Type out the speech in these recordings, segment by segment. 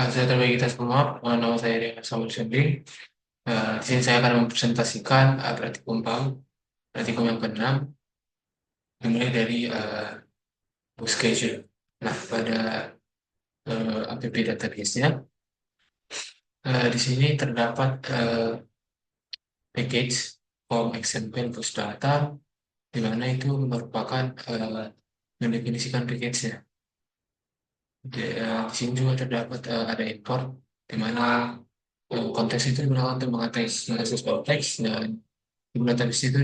Saya terbagi kita semua, nama saya Rian Samuel Sending. Di sini saya akan mempresentasikan praktikum PAM, praktikum yang keenam, dimulai dari schedule. Nah, pada app database-nya, di sini terdapat package form example push data, di mana itu merupakan mendefinisikan package-nya. Di sini juga terdapat ada import, di mana konteks itu digunakan untuk mengakses konteks, dan di database itu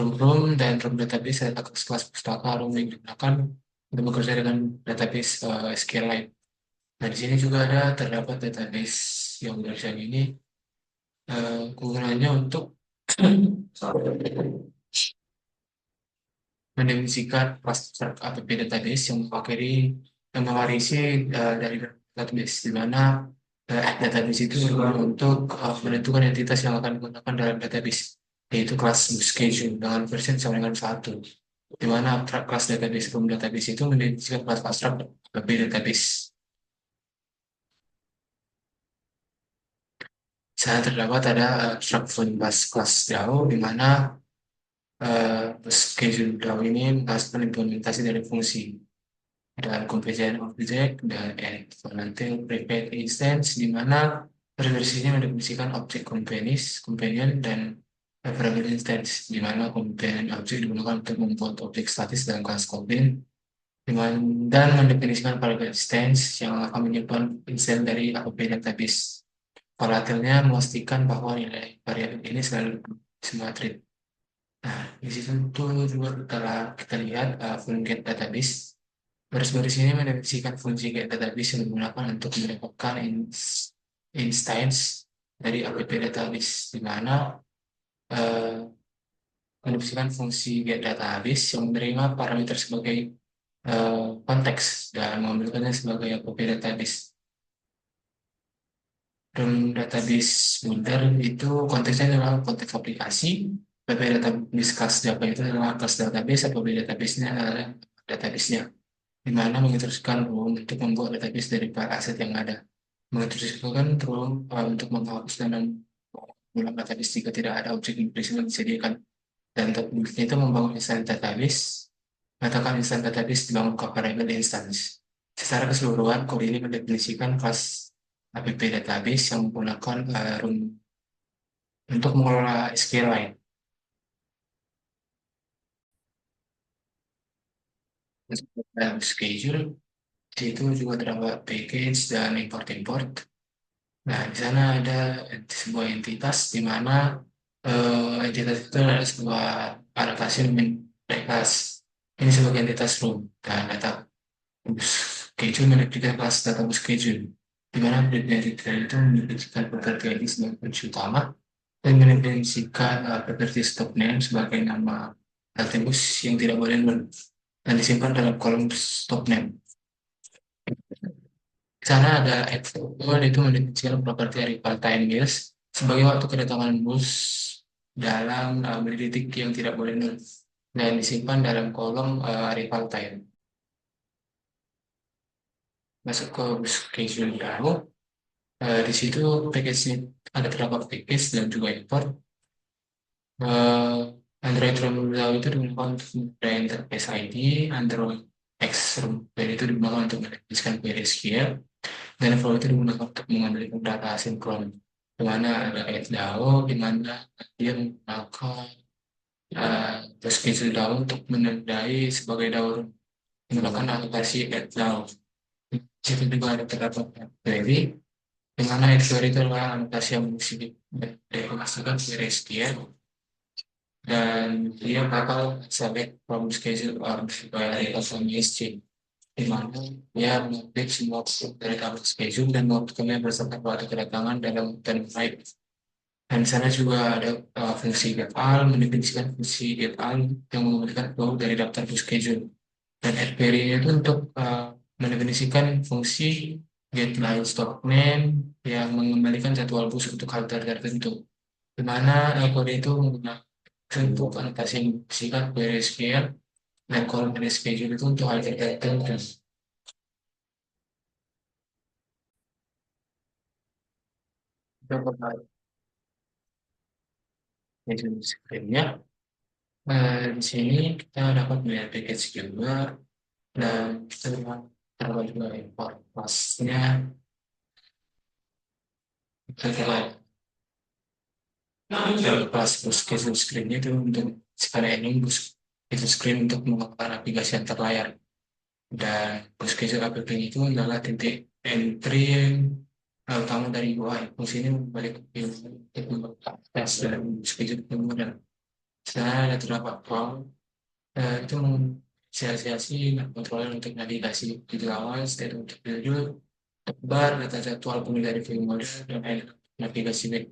room dan room database adalah kelas pustaka room yang digunakan untuk bekerja dengan database SQLite. Nah, di sini juga terdapat database yang berjalan ini kegunaannya untuk mendefinisikan kelas app database yang mewarisi dari database, di mana database itu berguna untuk menentukan entitas yang akan digunakan dalam database, yaitu kelas schedule dengan versi sama dengan satu, di mana kelas database room database itu mendefinisikan kelas abstrak app database. Saya terdapat ada abstrak kelas kelas DAO, di mana schedule DAO ini menghasilkan implementasi dari fungsi dan comparison object dan add volatile private instance, di mana reversinya mendefinisikan objek companion dan variable instance, di mana companion objek digunakan untuk membuat objek statis dalam kelas complaint, dan mendefinisikan variable instance yang akan menyimpan instance dari app database. Volatilnya memastikan bahwa nilai variabel ini selalu simetris. Nah, di situ tuh juga telah kita lihat full get database. Baris-baris ini mendefinisikan fungsi get database yang digunakan untuk mendapatkan instance dari app database, di mana eh, mendefinisikan fungsi get database yang menerima parameter sebagai konteks dan mengambilkannya sebagai app database. Dan database builder itu konteksnya adalah konteks aplikasi. App database kelas Java itu adalah kelas database, app database-nya adalah database-nya, di mana menginstruksikan room untuk membuat database dari para aset yang ada. Menginstruksikan room untuk menghapus dan mengulang database jika tidak ada objek implisi yang disediakan. Dan untuk itu membangun instance database, mengatakan instance database dibangun ke variable instance. Secara keseluruhan, kode ini mendefinisikan kelas app database yang menggunakan room untuk mengelola SQLite. Dalam schedule, di situ juga terdapat package dan import-import. Nah, di sana ada sebuah entitas, di mana entitas itu adalah sebuah adaptasi dari kelas. Ini sebagai entitas room dan data schedule mendefinisikan kelas data schedule, di mana dari itu mendefinisikan properti ID sebagai kunci utama dan mendefinisikan properti stop name sebagai nama database yang tidak boleh dan disimpan dalam kolom stop name. Di sana ada F1 itu mendefinisikan properti arrival time bills sebagai waktu kedatangan bus dalam menit detik yang tidak boleh nol dan disimpan dalam kolom arrival time. Masuk ke bus schedule dahulu. Di situ package-nya ada beberapa package dan juga import. Eh, Android Terminal itu digunakan untuk membuat interface ID, Android X dan itu digunakan untuk mendefinisikan query SQL, dan Flow itu digunakan untuk mengambil data asinkron, di mana ada DAO, di mana dia menggunakan schedule DAO untuk menandai sebagai DAO menggunakan aplikasi DAO. Di situ juga ada terdapat query, di mana query itu adalah aplikasi yang mengdefinisikan query SQL, dan dia bakal select from schedule or by custom SC, di mana dia mengupdate semua dari tabel schedule dan melakukannya berdasarkan waktu kedatangan dalam dan type. Dan di sana juga ada fungsi get all, mendefinisikan fungsi get all yang mengembalikan flow dari daftar to schedule. Dan add query itu untuk mendefinisikan fungsi get line stop name yang mengembalikan jadwal bus untuk halte tertentu, di mana kode itu menggunakan untuk anotasi yang singkat query SQL, dan kolom dari schedule itu untuk halte tertentu. Kita bakal schedule screen-nya. Di sini kita dapat melihat package juga dan kita dapat juga import kelasnya. Kita coba kelas bus schedule screen itu untuk sekalian ini bus schedule screen untuk menggunakan aplikasi antar layar. Dan bus schedule app itu adalah titik entry yang utama dari UI. Fungsi ini membalik tes dan schedule kemudian. Setelah ada terdapat form, itu menginisiasi controller untuk navigasi di awal, state untuk judul, tebar, data jadwal pemilihan dari view model, dan navigasi web.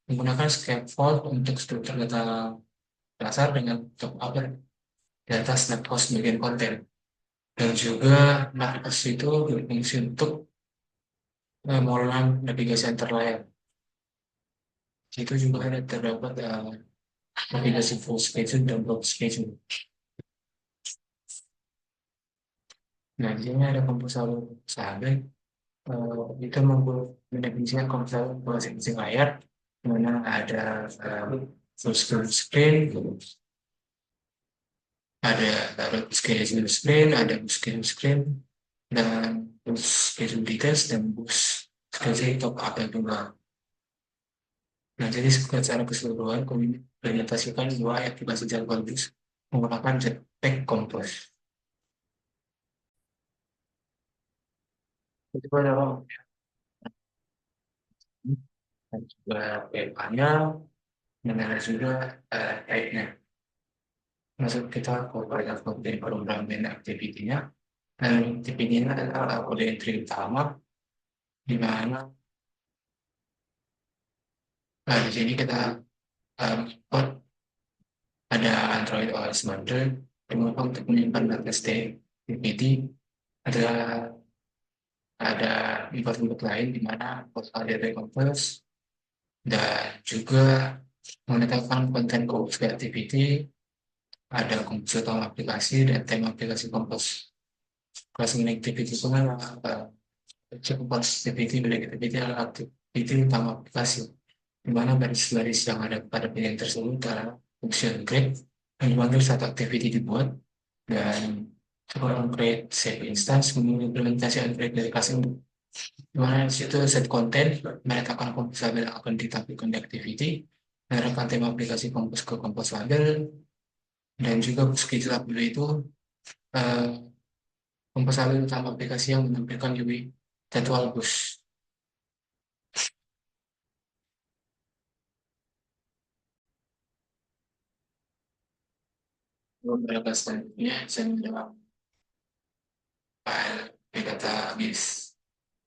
Menggunakan scaffold untuk struktur data dasar dengan top upper data snapshot bagian konten. Dan juga navigasi itu berfungsi untuk mengulang navigasi antar layar. Itu juga ada terdapat navigasi full schedule dan block schedule. Nah, di sini ada komposisi sahabat. Itu mendefinisikan komposisi masing-masing layar, di mana ada full screen, ada schedule screen, ada schedule screen, dan schedule details dan schedule top up dan juga. Nah, jadi secara keseluruhan kami implementasikan dua aplikasi jadwal bus menggunakan Jetpack Compose. Itu adalah dan juga PK-nya dan ada juga type-nya. Masuk kita ke pada kode program dan activity-nya. Dan activity-nya adalah kode entry utama, di mana di sini kita import ada Android OS model yang untuk menyimpan data state activity ada input-input lain di mana portal data compass dan juga menetapkan konten Compass Activity, ada Compass utama aplikasi dan tema aplikasi Compass. Kelas Activity itu adalah Compass Activity dan Activity adalah aktiviti utama aplikasi, di mana baris-baris yang ada pada pilihan tersebut adalah function create yang dipanggil saat activity dibuat dan seorang create save instance mengimplementasi create dari kelas ini. Dimana di situ set konten, menetapkan kompos label akan ditampilkan di activity, menerapkan tema aplikasi kompos ke kompos label, dan juga schedule label itu uh, kompos label utama aplikasi yang menampilkan UI jadwal bus. Beberapa selanjutnya saya menjawab file database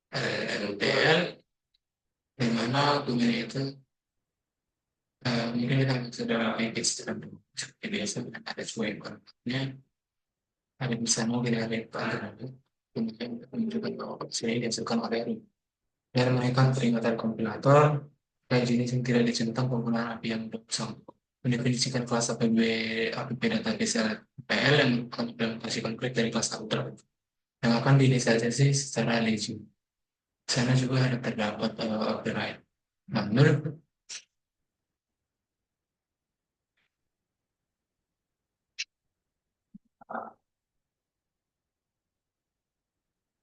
LPL, di mana domain itu mungkin kita sudah package tertentu seperti biasa ada sesuai kontennya, ada bisa mau kita lihat kemudian menunjukkan bahwa ini dihasilkan oleh root dan menaikkan peringatan kompilator dan jenis yang tidak dicentang penggunaan API yang bersama mendefinisikan kelas app database LPL yang merupakan implementasi konkret dari kelas outer yang akan diinisialisasi secara legit. Di sana juga ada terdapat override manual.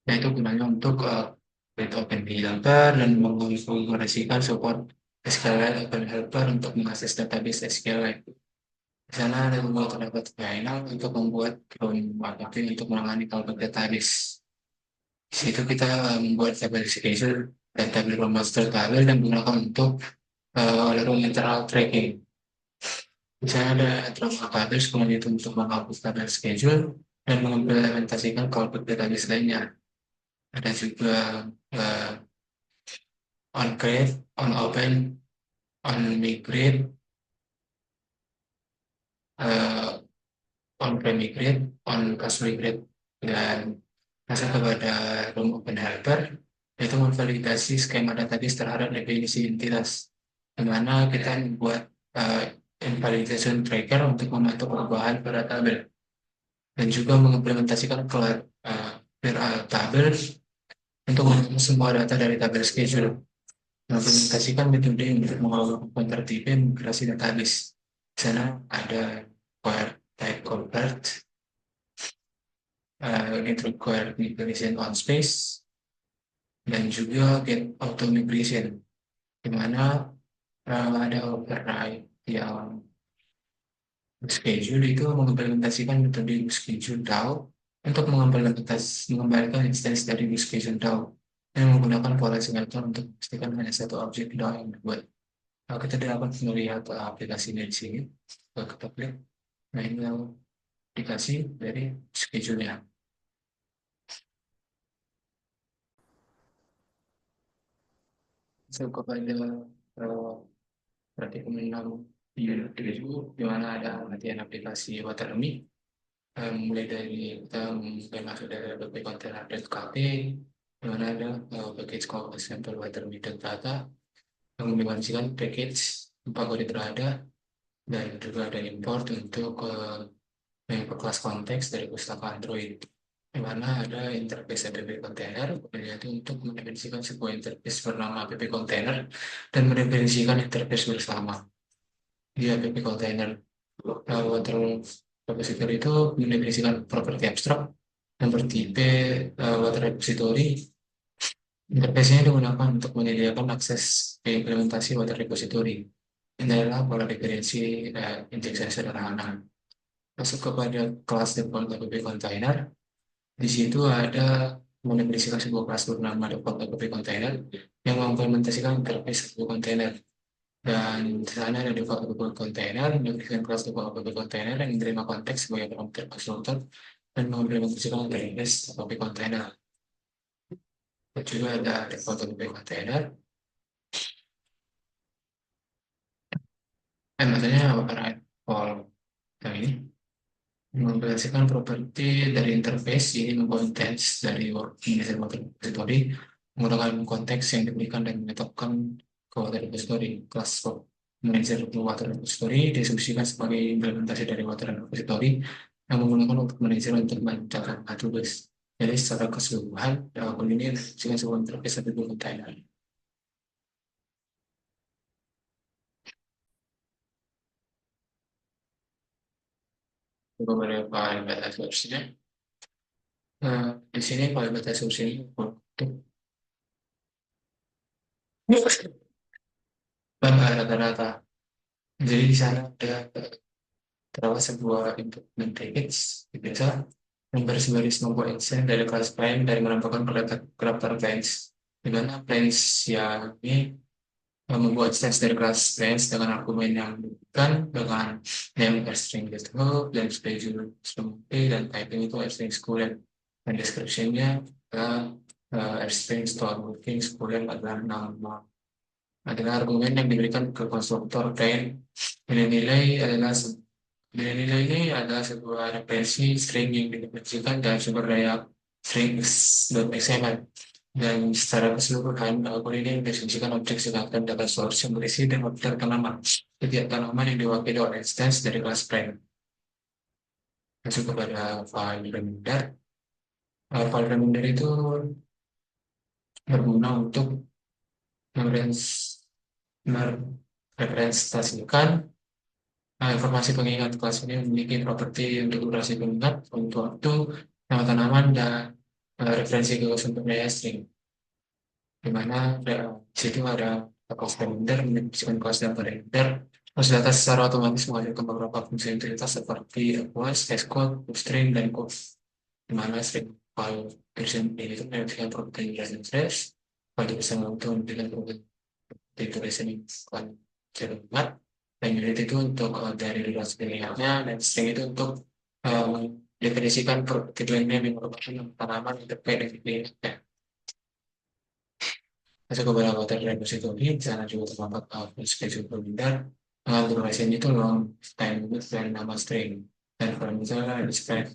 Nah, itu gunanya untuk create open developer dan mengkonfigurasikan support SQLite Open Helper untuk mengakses database SQLite. Di sana ada membuat terdapat final untuk membuat marketing untuk menangani callback database. Di situ kita membuat tabel schedule dan tabel master tabel dan gunakan untuk lalu internal tracking. Di sana ada drama database kemudian itu untuk menghapus tabel schedule dan mengimplementasikan callback database lainnya. Ada juga uh, on create, on open, on migrate, uh, on pre-migrate, on cast migrate, dan masuk kepada room open helper, yaitu memvalidasi skema database terhadap definisi entitas, di mana kita membuat invalidation tracker untuk memantau perubahan pada tabel, dan juga mengimplementasikan clear tabel untuk mengumpulkan semua data dari tabel schedule. mengimplementasikan metode untuk melakukan tertibnya migrasi database. Di sana ada required type convert, get required migration on space, dan juga get auto migration, di mana ada override yang schedule itu mengimplementasikan metode schedule DAO untuk mengembalikan instansi dari schedule DAO yang menggunakan pola simulator untuk memastikan hanya satu objek DAO yang dibuat. Kita dapat melihat aplikasinya di sini. Kita klik, nah ini aplikasi dari schedule-nya. So, kepada praktikum 6 unit 7, di mana ada latihan aplikasi Watermi, mulai dari kita mulai masuk dari web container.kp, di mana ada package call sample Watermi data yang mendimensikan package 4 kode terada, dan juga ada import untuk kelas konteks dari pustaka Android, di mana ada interface app container, kemudian itu untuk mendefinisikan sebuah interface bernama app container dan mendefinisikan interface bersama di app container. Water repository itu mendefinisikan properti abstrak yang bertipe water repository. Interface-nya digunakan untuk menyediakan akses ke implementasi water repository. Ini adalah pola referensi injection sederhana. Masuk kepada kelas default app container. Di situ ada mendefinisikan sebuah kelas bernama default app container yang mengimplementasikan interface app container. Dan di sana ada default app container, mendefinisikan kelas default app container yang menerima konteks sebagai parameter konstruktor dan mengimplementasikan interface app container. Dan juga ada default app container. Maksudnya override all yang ini mengimplementasikan properti dari interface ini mengkonteks dari working repository menggunakan konteks yang diberikan dan menetapkan ke water repository. Kelas manager water repository diasumsikan sebagai implementasi dari water repository yang menggunakan untuk manager untuk menciptakan attributes. Jadi secara keseluruhan, akun ini diasumsikan sebuah interface atau container. Beberapa data source-nya. Nah, di sini kalau data source-nya untuk rata-rata. Jadi di sana ada terdapat sebuah input dan package biasa yang baris-baris membuat instance dari kelas client dari menampilkan karakter clients, di mana clients yang ini membuat instance dari kelas clients dengan argumen yang diberikan dengan name string gitu dan schedule string dan typing itu string schooling, dan description-nya adalah string store working schooling adalah argumen yang diberikan ke konstruktor client. Nilai-nilai ini adalah sebuah referensi string yang didefinisikan dalam sumber daya strings.xml. Dan secara keseluruhan, algoritma ini mendefinisikan objek sedangkan data source yang berisi dan objek tanaman. Setiap tanaman yang diwakili oleh instance dari kelas frame. Masuk kepada file reminder. File reminder itu berguna untuk merepresentasikan informasi pengingat. Kelas ini memiliki properti untuk durasi pengingat, untuk waktu, nama tanaman, dan referensi ke sumber daya string. Di mana di situ ada kelas reminder, mendefinisikan kelas data reminder. Kelas data secara otomatis menghasilkan beberapa fungsi utilitas seperti equals, hashcode, string, dan code. Di mana string file version ini itu mendefinisikan properti duration trace, file bisa memberikan properti duration yang cepat, dan unit itu untuk dari durasi pilihannya, dan string itu untuk definisikan properti lainnya yang merupakan tanaman yang terkait dengan pilihannya. Masuk ke beberapa water repository, di sana juga terdapat schedule permintaan dengan durasi itu long time limit dan nama string, dan kalau misalnya describe.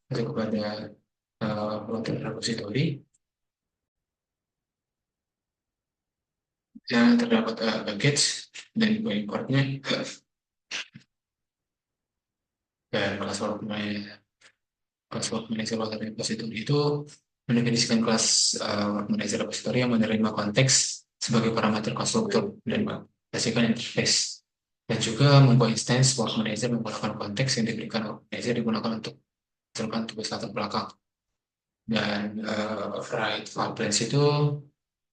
Masuk kepada water repository, di sana terdapat package dan importnya, dan kelas work manager water repository itu mendefinisikan kelas work manager repository yang menerima konteks sebagai parameter konstruktor dan menghasilkan interface, dan juga membuat instance work manager menggunakan konteks yang diberikan work manager digunakan untuk menentukan tugas latar belakang. Dan override file plans itu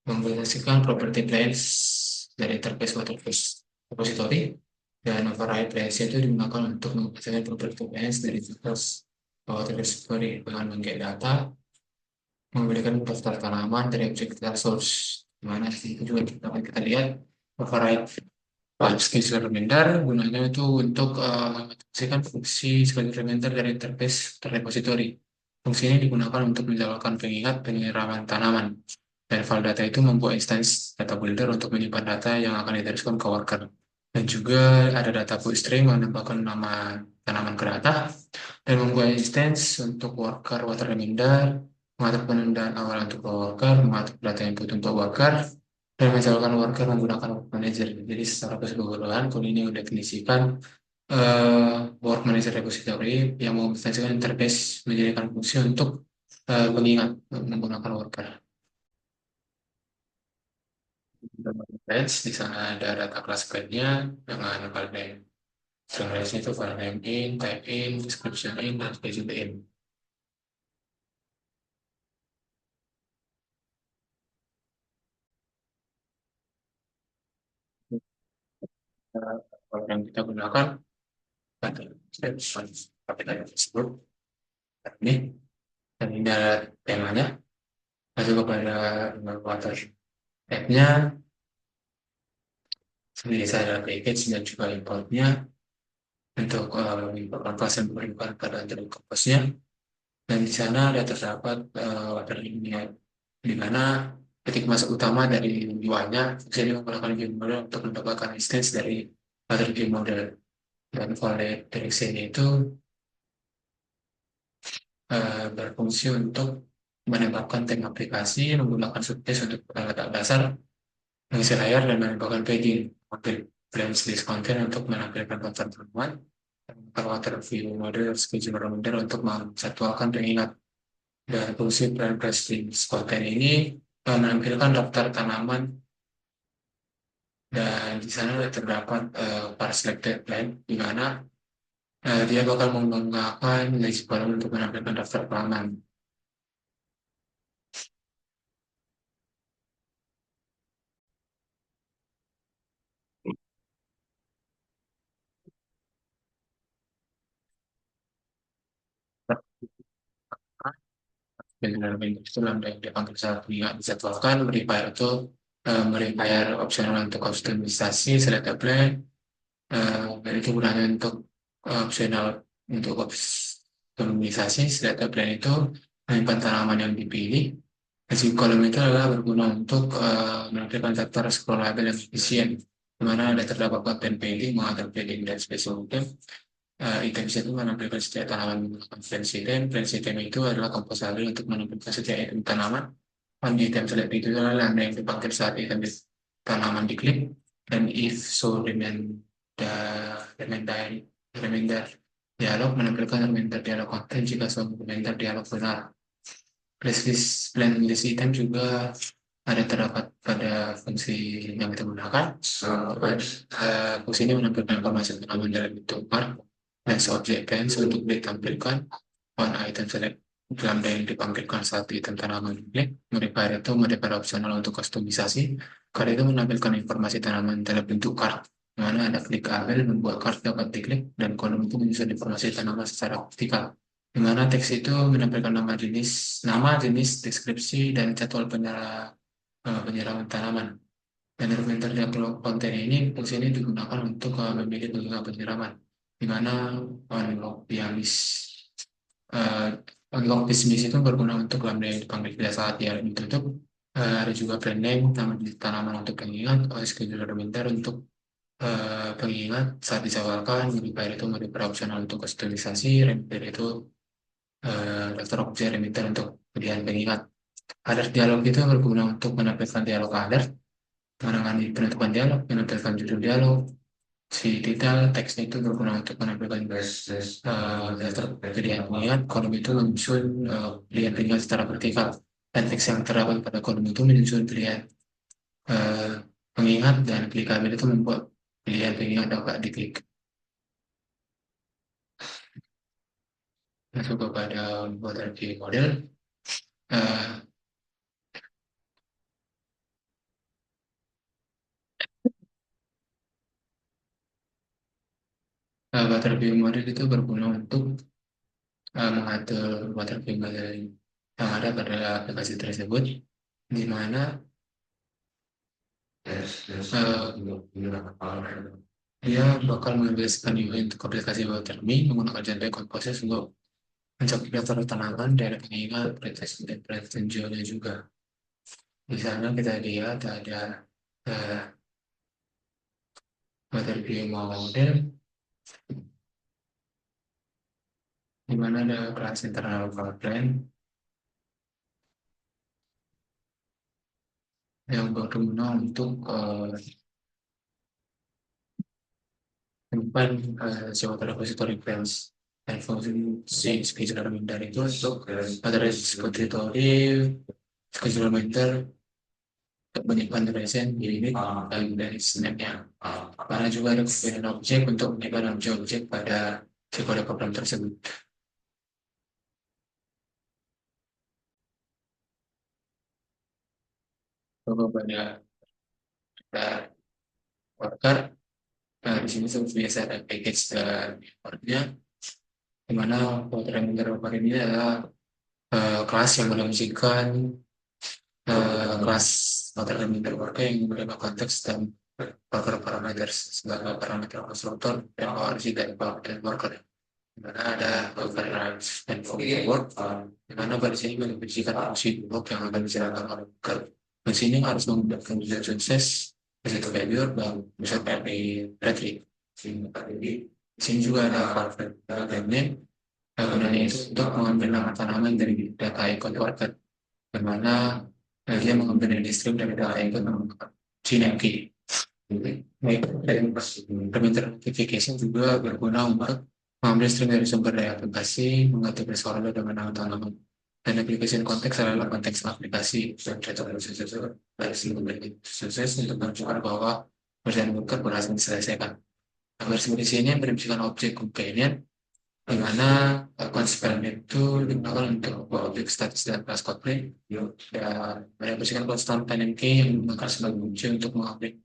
mengimplementasikan property plans dari interface waterface repository, dan override plans itu digunakan untuk menghasilkan property plans dari interface waterface repository dengan mengget data, memberikan daftar tanaman dari objek data source, dimana itu juga dapat kita lihat override schedule reminder gunanya itu untuk mengaktifkan fungsi schedule reminder dari interface repository. Fungsi ini digunakan untuk menjalankan pengingat penyiraman tanaman, dan file data itu membuat instance data builder untuk menyimpan data yang akan diteruskan ke worker. Dan juga ada data pull string menambahkan nama tanaman ke data, dan membuat instance untuk worker water reminder, mengatur penundaan awal untuk worker, mengatur data input untuk worker, dan menjalankan worker menggunakan work manager. Jadi secara keseluruhan, kalau ini mendefinisikan work manager repository yang menginstansikan interface menjadikan fungsi untuk pengingat menggunakan worker. Range, di sana ada data kelas guide-nya dengan file name. String range itu file name in, type in, description in, dan schedule in. Kalau yang kita gunakan pada pakai tadi tersebut ini, dan ini ada temanya. Masuk kepada water tab-nya, sendiri saya ada package dan juga importnya untuk importkan kelas yang berikan pada antar compose-nya. Dan di sana ada terdapat water ini, di mana ketik masuk utama dari UI-nya, fungsi ini menggunakan view model untuk mendapatkan instance dari water view model. Dan valid dari sini itu berfungsi untuk menembakkan tag aplikasi menggunakan subcase untuk letak dasar, mengisi layar, dan menembakkan padding, ambil balance list content untuk menampilkan konten temuan, dan water view model schedule reminder untuk menjadwalkan pengingat. Dan fungsi plan list content ini menampilkan daftar tanaman, dan di sana terdapat par selected plan, di mana dia bakal menggunakan list column untuk menampilkan daftar tanaman. Benar-benar itu lambda yang dipanggil saat dijadwalkan. Modifier itu modifier opsional untuk kustomisasi select plan, dan itu gunanya untuk opsional untuk kustomisasi select plan itu menyimpan tanaman yang dipilih. Hasil kolom itu adalah berguna untuk menampilkan daftar scrollable yang efisien, di mana ada terdapat konten padding, mengatur padding dan special item. Item itu menampilkan setiap tanaman menggunakan friends item. Friends item itu adalah komposable untuk menampilkan setiap item tanaman. On item select itu adalah lambda yang dipakai saat item tanaman diklik. Dan if so reminder dialog menampilkan reminder dialog konten jika suatu reminder dialog benar. Playlist item juga ada terdapat pada fungsi yang kita gunakan. Fungsi ini menampilkan informasi tanaman dalam bentuk bar dan object plans untuk ditampilkan on item select lambda yang dipanggilkan saat item tanaman diklik. Modifier itu modifier opsional untuk kustomisasi. Card itu menampilkan informasi tanaman dalam bentuk card, di mana ada clickable membuat card dapat diklik, dan kolom itu menyusun informasi tanaman secara vertikal, di mana teks itu menampilkan nama jenis, deskripsi, dan jadwal penyiraman tanaman. Dan reminder dialog konten ini, fungsi ini digunakan untuk memilih penyiraman, di mana unlock uh, unlock dismiss itu berguna untuk lambda yang dipanggil pada saat dia ditutup. Ada juga brand name, nama tanaman untuk pengingat, schedule reminder untuk pengingat saat dijadwalkan, modifier itu modifier opsional untuk kustomisasi, reminder itu daftar objek reminder untuk pilihan pengingat. Alert dialog itu berguna untuk menampilkan dialog alert, menangani penutupan dialog, menampilkan judul dialog, Si detail teksnya itu berguna untuk menampilkan daftar pilihan pengingat. Kolom itu menyusun pilihan pengingat secara vertikal. Dan teks yang terdapat pada kolom itu menyusun pilihan eh, pengingat, dan klikabel itu membuat pilihan pengingat dapat diklik. Masuk kepada membuat review model. Eh, Buat review model itu berguna untuk mengatur water table yang ada pada aplikasi tersebut, di mana dia bakal menjelaskan UI untuk aplikasi Waterme menggunakan Jantai Composite untuk mencakup daftar tanaman dan pengingat pretest dan pretensionnya juga. Di sana kita lihat ada uh, Waterme model, di mana ada kelas internal power plant yang berguna untuk menyimpan suatu repository files dan fungsi scheduler Minder itu untuk ada repository scheduler Minder untuk menyimpan referensi di ini dan dari snapnya. Karena juga ada kemudian objek untuk menyimpan objek-objek pada si kode program tersebut. Lalu pada worker, di sini biasa ada package dan importnya, di mana program Minder ini adalah kelas yang menunjukkan kelas material meter worker yang menerima konteks dan worker parameter sebagai parameter konstruktor dan ORG dari power worker, di mana ada override dan function work, di mana pada sini menunjukkan fungsi blok yang akan dijalankan oleh worker. Di sini harus menggunakan user success, user value, dan user battery. Di sini juga ada file name, gunanya itu untuk mengambil nama tanaman dari data icon worker, di mana dia mengambil dari stream dari data icon menggunakan Gene Baik, dan permintaan notification juga berguna untuk mengambil string dari sumber dari aplikasi, mengatur persoalan dengan nama tanaman. Dan application konteks adalah konteks aplikasi dan contoh dari sumber sukses untuk menunjukkan bahwa pekerjaan worker berhasil diselesaikan. Nah, seperti sini berisikan objek companion, di mana konsisten itu digunakan untuk objek status dan kelas Kotlin, dan berisikan konstan PNMK yang digunakan sebagai kunci untuk mengupdate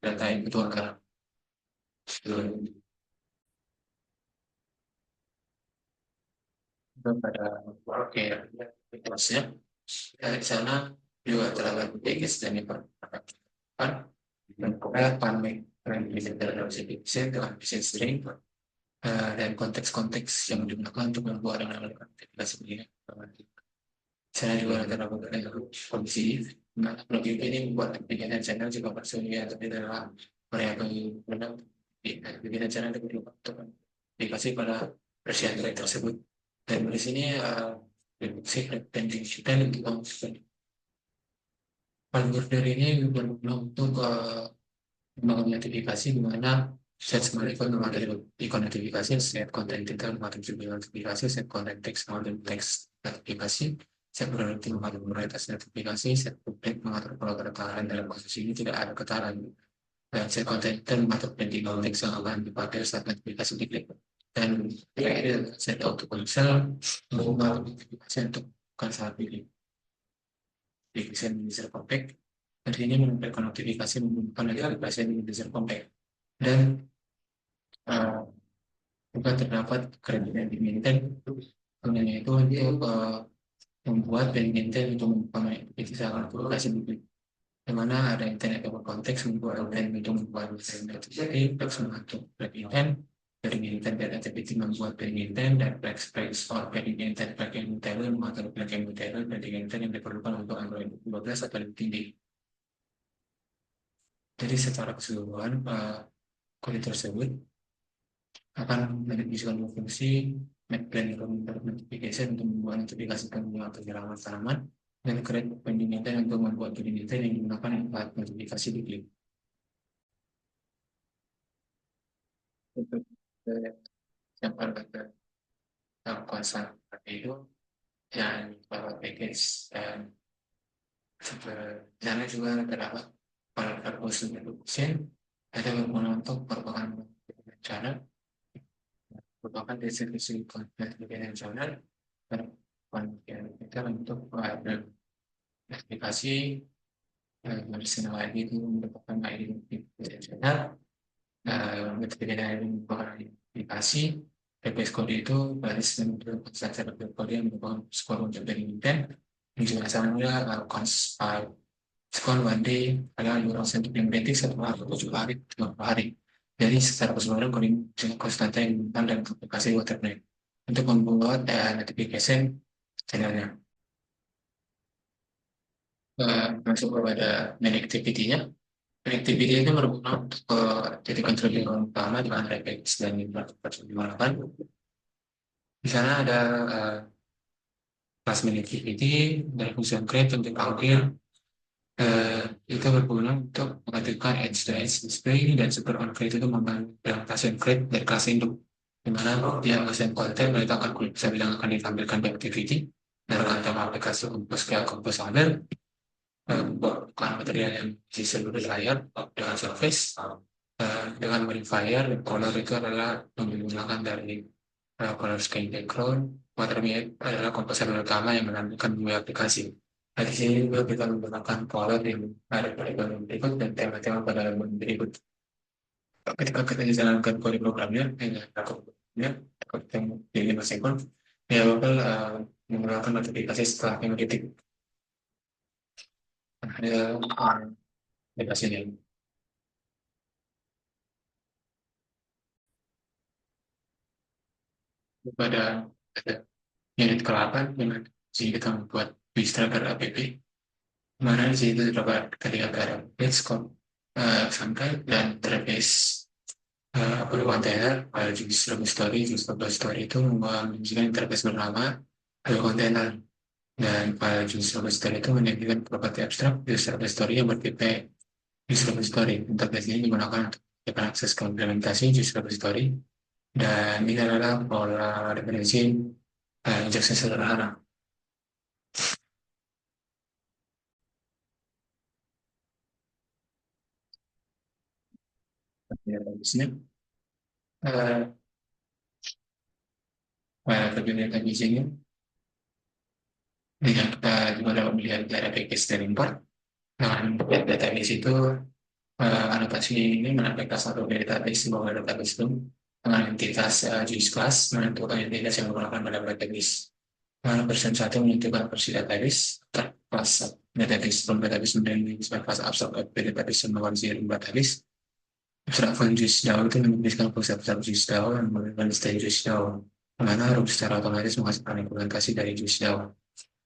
data yang dituangkan. Pada oke, kelasnya dari sana juga terdapat package dan diperlukan dan kemudian panik dalam design dengan desain string dan konteks-konteks yang digunakan untuk membuat dan melakukan aplikasi ini. Saya juga terdapat kondisi nah plugin ini membuat aplikasi channel juga maksudnya tapi adalah variabel benang aplikasi channel untuk aplikasi pada versi Android tersebut. Dan di sini secret pending kita untuk Fireborder ini berguna untuk membangun notifikasi di mana set semua ikon mengatur ikon notifikasi, set konten detail mengatur judul notifikasi, set konten teks mengatur teks notifikasi, set priority mengatur prioritas notifikasi, set public mengatur kalau ketahanan dalam kasus ini tidak ada ketahanan, dan set konten detail mengatur pending teks yang akan dipakai saat notifikasi diklik. Dan terakhir set auto cancel mengatur notifikasi untuk bukan saat pilih di desain user compact. Dan ini menempelkan notifikasi menggunakan notifikasi di user compact. Dan uh, juga terdapat kredit di maintain, gunanya itu untuk membuat dan maintain untuk membuka itu sangat aplikasi publik, di mana ada internet over konteks membuat dan itu membuat notifikasi flex mengatur flag intent dari intent dan activity membuat flag intent dan flex or flag intent flag intent mengatur flag intent dan intent yang diperlukan untuk Android 12 atau lebih tinggi. Jadi secara keseluruhan kode tersebut akan menunjukkan fungsi plan notification untuk membuat notifikasi pengguna penyelamat tanaman dan create pending intent untuk membuat pending intent yang digunakan saat notifikasi diklik. untuk yang pada konsen itu yang package dan sebenarnya juga terdapat pada purpose education ada berguna untuk merupakan cara merupakan distribusi konten internasional dan konten kita untuk aplikasi bersama lagi itu merupakan ID internasional ketika dari merupakan aplikasi PPS Code itu baris dan merupakan standar kode yang merupakan skor untuk dari Nintendo yang juga sama skor one day adalah 200 yang berarti 1 hari 7 hari 30 hari. Jadi secara keseluruhan coding dengan konstanta yang digunakan dalam aplikasi Waterplay untuk membuat notification channelnya. Masuk kepada main activity-nya. Main activity ini merupakan untuk jadi contributor utama di mana Repex dan digunakan. Di sana ada class main activity dari function create untuk dipanggil itu berguna untuk mengaktifkan edge to edge display dan super on create itu membantu create dari kelas induk di mana dia menghasilkan konten meletakkan kulit bisa bilang akan ditampilkan di activity dan akan aplikasi kompos ke kompos order bukan material yang di seluruh layar dengan surface dengan modifier color itu adalah menggunakan dari color scheme background watermark adalah komposer utama yang menampilkan dua aplikasi. Nah, di sini juga kita menggunakan color yang ada pada bagian berikut dan tema-tema pada bagian berikut. Ketika kita jalankan kode programnya, programnya, kita di 5 sekund, dia bakal menggunakan notifikasi setelah 5 detik. Ada aplikasinya. Pada unit ke-8 dengan sini kita membuat Wistracker app mana di situ terdapat ketiga garam page sampai dan terbatas perlu kontainer file jenis story story itu menunjukkan interface bernama file kontainer dan file jenis story itu menyediakan properti abstrak user story yang bertipe user story. Interface ini digunakan untuk akses ke implementasi user story dan ini adalah pola referensi injeksi sederhana. Ya, bagusnya bagian tadi sini dengan kita juga dapat melihat data package dan import dengan database itu anotasi ini menampilkan satu database bahwa database itu dengan entitas jenis kelas menentukan entitas yang menggunakan pada database dengan versi 1 menentukan versi database kelas database from database menjadi kelas abstrak database semua dari database abstrak from jenis DAO itu menuliskan fungsi abstrak jenis DAO dan menggunakan state jenis DAO mana harus secara otomatis menghasilkan implementasi dari jenis DAO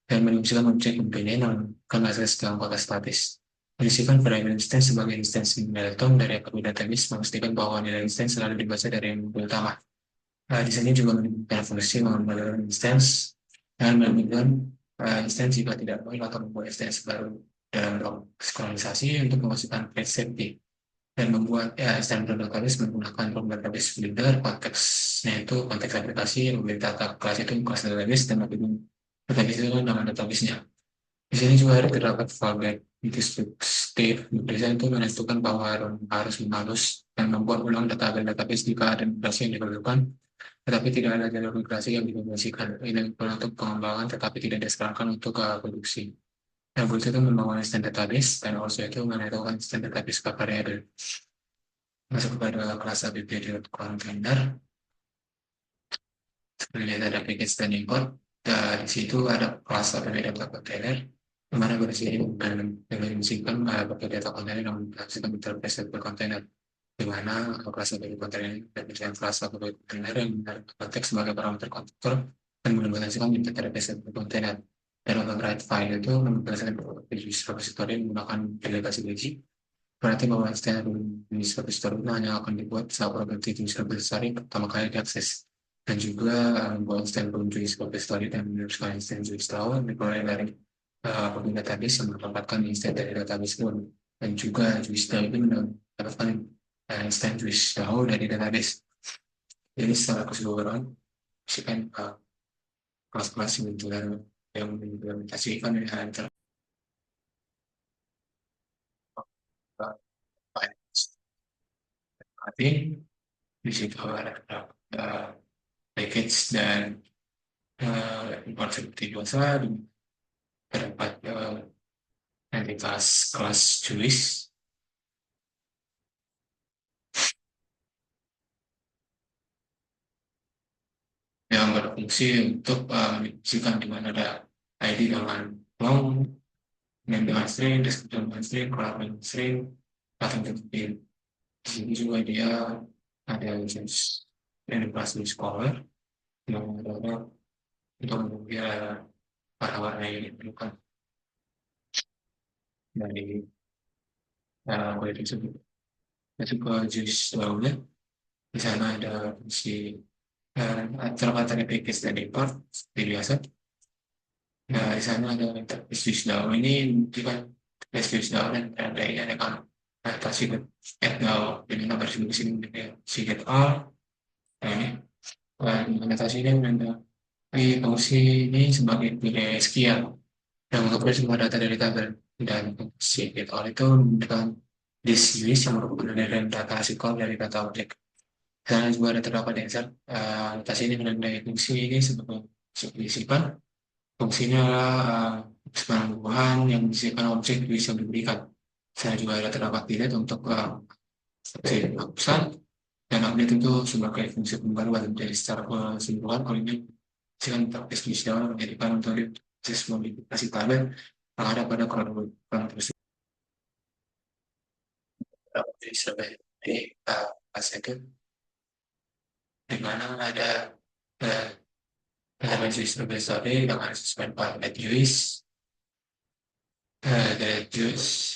dan menunjukkan objek komponen yang akan akses ke anggota statis. Berisikan variable instance sebagai instance Milton dari API database memastikan bahwa nilai instance selalu dibaca dari yang utama. Di sini juga menunjukkan fungsi mengambil instance dan menunjukkan instance jika tidak boleh atau membuat instance baru dalam blok sinkronisasi untuk memasukkan page safety dan membuat standar database menggunakan root database builder konteksnya itu konteks aplikasi memberi data kelas itu kelas database dan database itu nama database-nya. Di sini juga terdapat fallback state desain itu menentukan bahwa harus menghalus dan membuat ulang database jika ada migrasi yang diperlukan, tetapi tidak ada jalur migrasi yang dikomunikasikan. Ini untuk pengembangan tetapi tidak disesuaikan untuk produksi. Yang berikut itu membangun standar database dan also itu menentukan standar database ke variable. Masuk kepada kelas app.container. Seperti ada package dan import. Di situ ada kelas app.container di mana berisi mensimpan pakai data kontainer yang menghasilkan interface kontainer di mana kelas app kontainer dan kelas app kontainer yang menarik konteks sebagai parameter konstruktor dan mengimplementasikan interface kontainer dan override file itu mengimplementasikan repository menggunakan delegasi bridge berarti bahwa standar jenis repository itu hanya akan dibuat saat properti jenis repository pertama kali diakses dan juga membuat standar jenis repository dan meneruskan instance jenis tahu dimulai dari apabila database yang mendapatkan instance dari database itu dan juga jenis DAO itu mendapatkan instance jenis DAO dari database. Jadi secara keseluruhan kan kelas-kelas yang mengimplementasikan antara tapi di situ ada package dan konsep dosa terdapat entitas kelas Jewish yang berfungsi untuk menunjukkan di mana ada ID dengan long, name dengan string, description dengan string, color dengan string, atau tentuin. Di sini juga dia ada jenis yang kelas scholar yang adalah untuk mengira warna-warna yang diperlukan dari kode tersebut. Masuk ke jenis lainnya, di sana ada fungsi terdapat dari package dan import seperti biasa. Nah, di sana ada interface DAO ini bukan interface DAO dan ada ini ada kan adaptasi get DAO jadi nomor di sini si get all. Nah ini adaptasi ini ada di fungsi ini sebagai nilai sekian yang mengumpulkan semua data dari tabel dan si get all itu memberikan this list yang merupakan dari data SQL dari data objek. Dan juga ada terdapat answer adaptasi ini menandai fungsi ini sebagai simpan. Fungsinya adalah penangguhan yang disediakan objek bisa diberikan. Saya juga ada terdapat tidak untuk fungsi penghapusan dan update itu sebagai fungsi pembaruan. Jadi secara keseluruhan kalau ini silakan praktis di dalam menjadikan untuk proses modifikasi tabel yang ada pada kolom tersebut. Jadi sebagai pasien di mana ada uh, sistem BSD dengan sistem parameter JUICE dari JUICE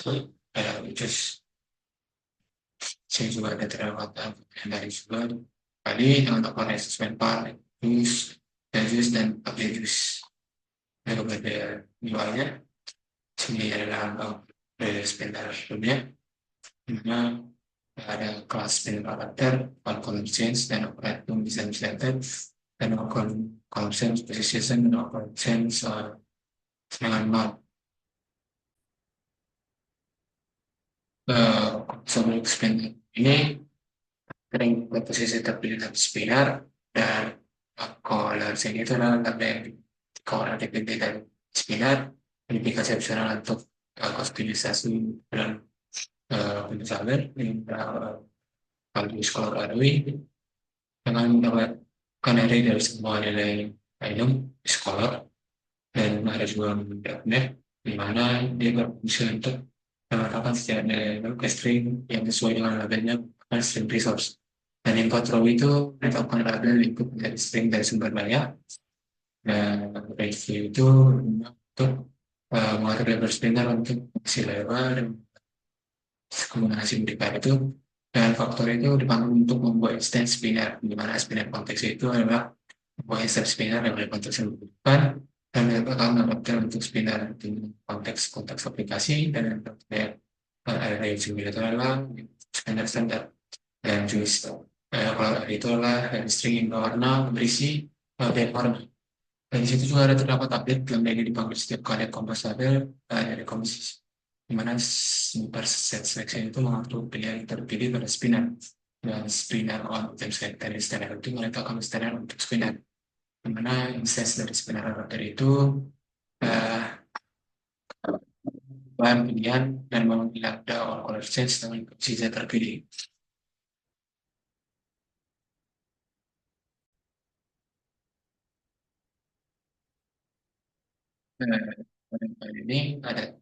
saya juga ada terdapat dari juga tadi untuk sistem parameter JUICE dan update JUICE dan kepada nilainya sini adalah sebentar sebelumnya dimana ada kelas karakter, column change dan operator design selected dan column change position dan operator change dengan not sebelum explain ini sering posisi terpilih dan spinner dan color change itu adalah tanda yang color DPT dan spinner indikasi opsional untuk optimisasi dan penyesalan yang kalau di sekolah Arwi dengan mendapatkan array dari semua nilai item di sekolah dan ada juga net di mana dia berfungsi untuk mengatakan setiap nilai string yang sesuai dengan labelnya bukan string resource dan input row itu menetapkan label input dari string dari sumber daya dan review itu untuk mengatur label spinner untuk isi label dan kombinasi modifier itu dan faktor itu dipanggil untuk membuat instance spinner di mana spinner konteks itu adalah membuat instance spinner yang dari konteks yang dibutuhkan dan akan mendapatkan untuk spinner di konteks aplikasi dan ada yang juga itu adalah spinner standar dan juga kalau itu adalah string yang berwarna berisi dan warna dan di situ juga ada terdapat update yang dari dipanggil setiap kali komposable dari komposisi di mana per set selection itu mengatur pilihan terpilih pada spinner dan spinner on item dari standar itu meletakkan standar untuk spinner di mana instance dari spinner dari itu uh, bahan pilihan dan mengambil ada all color change dengan posisi terpilih. Pada kali ini ada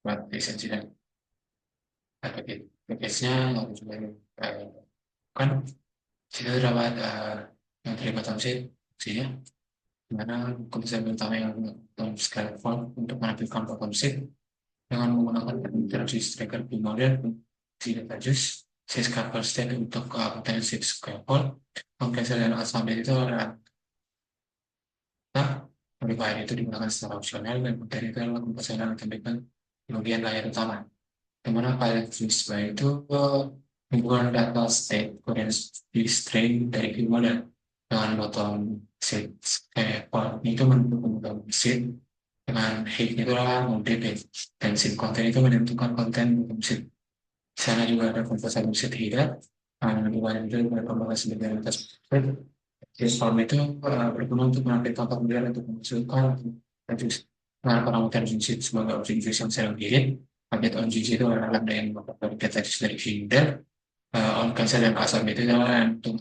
buat lisensi dan package-nya lalu juga kan situ terdapat yang terlibat tamsil fungsinya dimana konsep utama yang dalam scale form untuk menampilkan konsep dengan menggunakan interaksi tracker bimodel si data juice scalable state untuk potensi scalable kompresor dan assemble itu adalah nah, modifier itu digunakan secara opsional dan materi itu adalah kompresor yang ditampilkan di bagian layar utama. Dimana file jenis itu Hubungan data state kemudian di string dari keyword dan dengan bottom set itu menentukan bottom set dengan head itu adalah mode dan set content itu menentukan konten bottom set. Di sana juga ada composable set header menentukan itu berkembang sebagai atas. Jadi form itu berguna untuk menampilkan pemilihan untuk mengusulkan dan dengan parameter JSON sebagai objek JSON yang sedang dilihat. Update on JSON itu adalah lambda yang melakukan data dari header. On cancel dan asal itu adalah untuk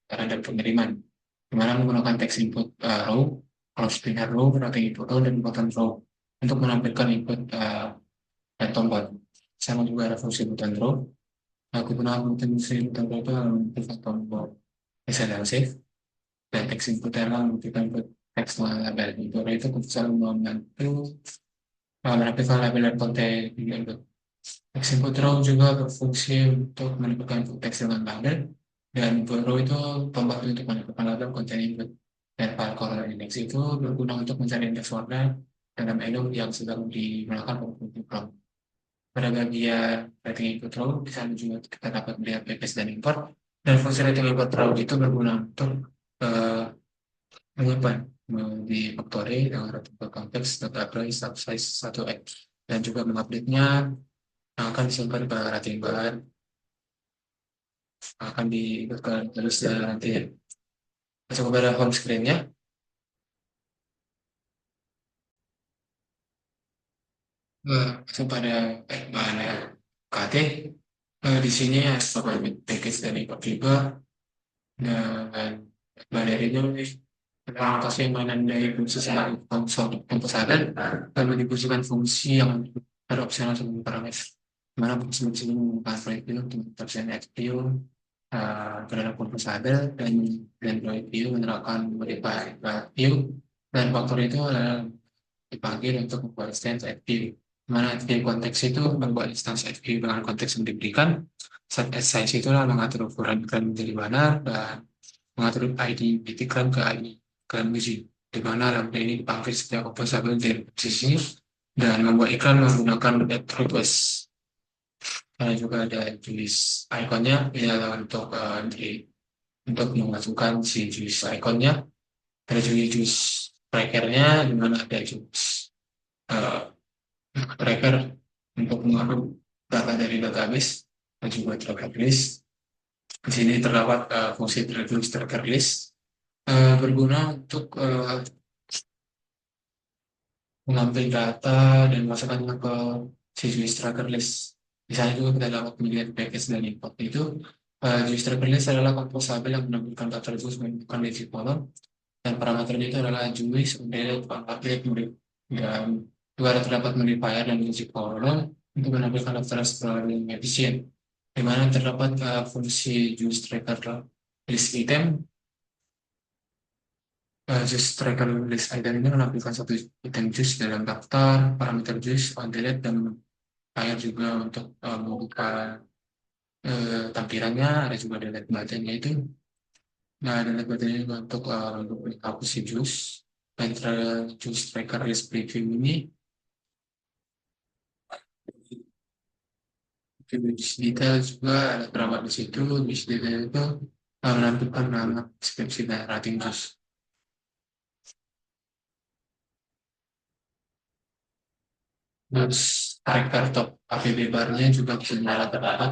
terhadap pengiriman. Dimana menggunakan text input row, close pinner row, routing input row, dan button row untuk menampilkan input dan tombol. Sama juga ada fungsi button row. Kegunaan fungsi button row itu adalah menentukan tombol save dan text input adalah menentukan input teks label. Itu itu keputusan membantu menampilkan label dan konten input. Text input row juga berfungsi untuk menentukan input teks dengan label dan input row itu tempat untuk menentukan label konten input dan file color index itu berguna untuk mencari indeks warna dalam elem yang sedang digunakan untuk row. Pada bagian rating input row di sana juga kita dapat melihat pps dan import dan fungsi rating input row itu berguna untuk uh, menyimpan di factory dengan rotable konteks data array subsize 1x dan juga mengupdate-nya akan disimpan ke rating bahan akan diikutkan terus ya nanti ya. Masuk kepada home screen-nya. Masuk pada bahan KT. Di sini ya beberapa package dari Paviba dan bahannya tentang lokasi yang menandai fungsi sebagai komposator lalu difungsikan fungsi yang beropsional sebagai parameter. Mana fungsi-fungsi ini menggunakan proyek view untuk terjadi XView terhadap komposator dan proyek view menerapkan modify view dan faktor itu adalah dipanggil untuk membuat instance FView. Mana FView konteks itu membuat instance FView dengan konteks yang diberikan. Set as size itu adalah mengatur ukuran iklan menjadi benar dan mengatur ID bit iklan ke ID iklan biji. Di mana lambda ini dipanggil setiap komposable dari posisi dan membuat iklan menggunakan add request. Karena juga ada tulis ikonnya ini adalah untuk untuk memasukkan si jenis ikonnya. Ada juga jenis trackernya di mana ada jenis uh, tracker untuk mengatur data dari database dan juga tracker list. Di sini terdapat fungsi tracker list berguna untuk mengambil data dan masukkannya ke si tracker list. Di sana juga kita dapat melihat package dan import itu. Juice tracker list adalah komposable yang menampilkan data juice menentukan digit kolom dan parameternya itu adalah juice, undead, update, dan juga terdapat modifier dan digit kolom untuk menampilkan daftar secara yang efisien. Di mana terdapat fungsi juice tracker list item. Juice tracker list item ini menampilkan satu item juice dalam daftar, parameter juice, on delete, dan saya juga untuk membuka tampilannya, ada juga delete button-nya itu. Nah, delete button-nya juga untuk menghapus si juice. Dan juice tracker list preview ini, juice detail juga ada terdapat di situ. Juice detail itu menampilkan nama deskripsi dan rating juice. Terus tracker top APB bar-nya juga bisa dinyalakan terdapat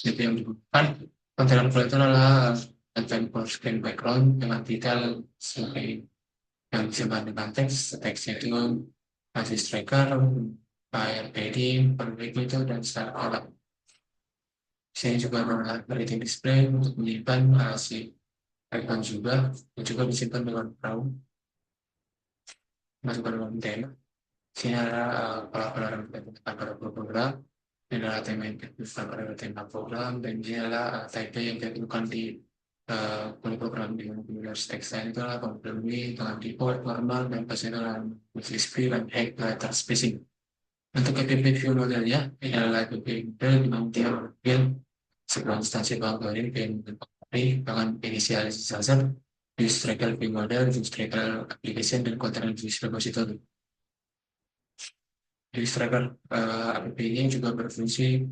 itu yang dibutuhkan. Container flow itu adalah advanced full screen background dengan detail sebagai yang disimpan dengan teksnya itu masih tracker, file padding, perbaikan itu dan style alat. Saya juga menggunakan rating display untuk menyimpan si icon juga dan juga disimpan dengan perahu masuk ke dalam tema. Sini adalah pelaporan pada program, ini adalah tema yang dibutuhkan pada tema program, dan ini adalah type yang ditentukan di program di Windows Text Line itu adalah completely dengan default, normal, dan pasnya adalah multi-screen dan hack letter spacing. Untuk KPP view modelnya, ini adalah KPP model di mana dia mengambil sebuah instansi bagian dengan inisialisasi use tracker view model, use tracker application, dan container use repository. Jadi tracker app ini juga berfungsi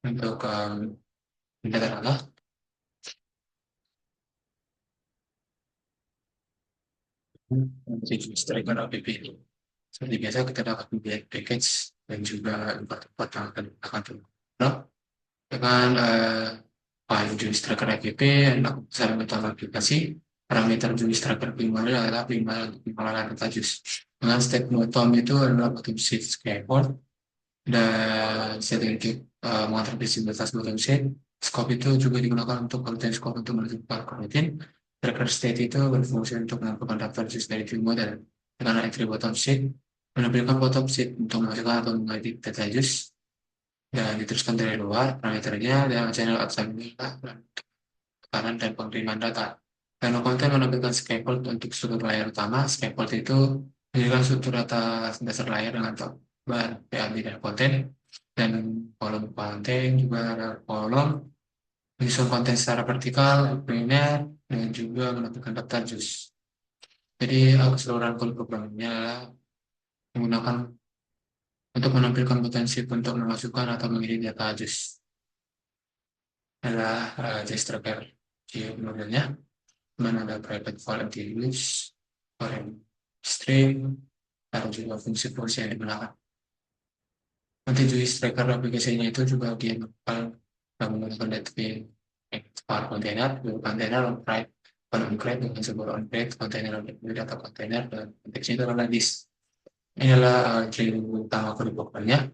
untuk data adalah jenis striker app. Seperti biasa kita dapat memilih package dan juga tempat-tempat yang akan digunakan untuk dengan file jenis tracker app dan lakukan cara metode aplikasi. Parameter jenis tracker primal adalah primal untuk pengelolaan data JUICE. Dengan step bottom itu adalah bottom sheet skateboard dan setting mengatur visibilitas bottom sheet. Scope itu juga digunakan untuk konten scope untuk menentukan konten. Tracker state itu berfungsi untuk menentukan daftar JUICE dari view model. Dengan entry bottom sheet menampilkan bottom sheet untuk memasukkan atau mengedit data JUICE dan diteruskan dari luar parameternya dan channel assembly tekanan dan pengiriman data. Panel konten menampilkan scaffold untuk struktur layar utama. Scaffold itu menjadikan struktur data dasar layar dengan bar PAB dan konten dan kolom konten juga ada kolom menyusun konten secara vertikal, linear dan juga menampilkan daftar JUICE. Jadi keseluruhan kode programnya adalah menggunakan untuk menampilkan potensi untuk memasukkan atau mengirim data JUICE adalah JUICE tracker modelnya, mana ada private file use, foreign string, dan juga fungsi-fungsi yang digunakan. Nanti JUICE tracker aplikasinya itu juga dia bakal menggunakan database file container, container on write, on create dengan sebuah on create, container on data container, dan konteksnya itu adalah disk. Inilah ciri utama kode programnya,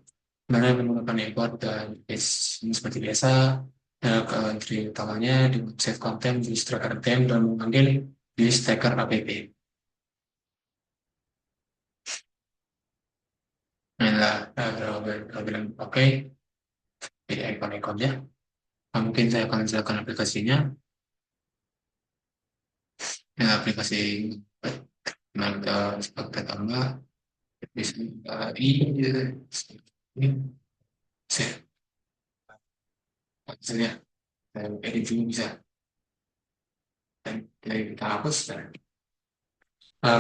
mana menggunakan import dan base seperti biasa. Ke entry utamanya di save content di tracker tem dan memanggil di tracker app. Inilah bilang oke di icon-iconnya. Nah, mungkin saya akan jelaskan aplikasinya. Ini aplikasi nah kita sebagai tambah bisa ini save hasilnya dan edit juga bisa dan dari kita hapus dan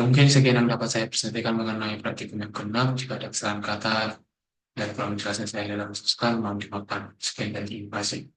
mungkin sekian yang dapat saya presentasikan mengenai praktikum yang keenam. Jika ada kesalahan kata dan kurang jelasnya saya dalam suskan mohon dimaafkan. Sekian dan terima kasih.